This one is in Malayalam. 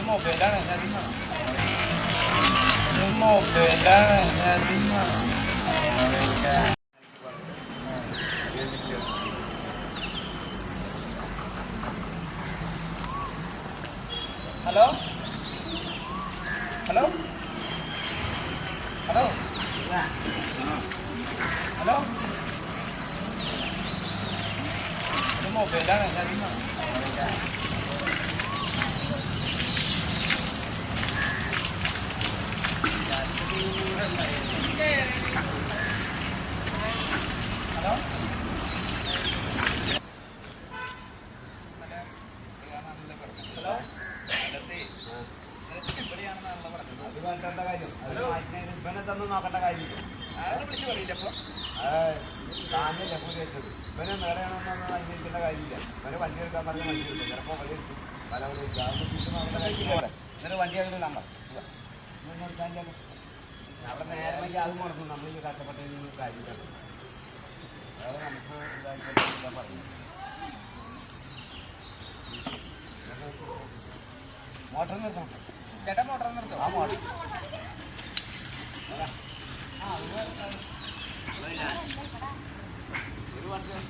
മൊബൈലാണ് മൊബൈലാണ് ഹലോ ഹലോ ഹലോ ഹലോ മൊബൈലാണ് ഹലോ ഹലോ ഇവിടെയാണെന്നാണല്ലോ കാര്യം ഇവനെ തന്നു നോക്കേണ്ട കാര്യമില്ല അയാളെ വിളിച്ച് പറയില്ല അപ്പോൾ താനല്ലേ പൂജയിച്ചത് ഇവനെ നേടെയാണെന്നൊന്നും അന്വേഷിക്കേണ്ട കാര്യമില്ല ഇവന് വണ്ടി എടുക്കാൻ പറഞ്ഞ വണ്ടി എടുക്കും ചിലപ്പോൾ വഴി എടുക്കും പല വഴി എന്നിട്ട് വണ്ടി അതിന് നമ്പർ അവിടെ നേരമേക്ക് അത് മുടക്കും നമ്മൾ കഷ്ടപ്പെട്ടതിന് കാര്യമില്ല അത് നമുക്ക് ഇതായിട്ട് പറഞ്ഞു മോട്ടർ നിർത്തണം ചേട്ടാ മോട്ടർ നിർത്തും ആ മോട്ടർ ഒരു വർഷം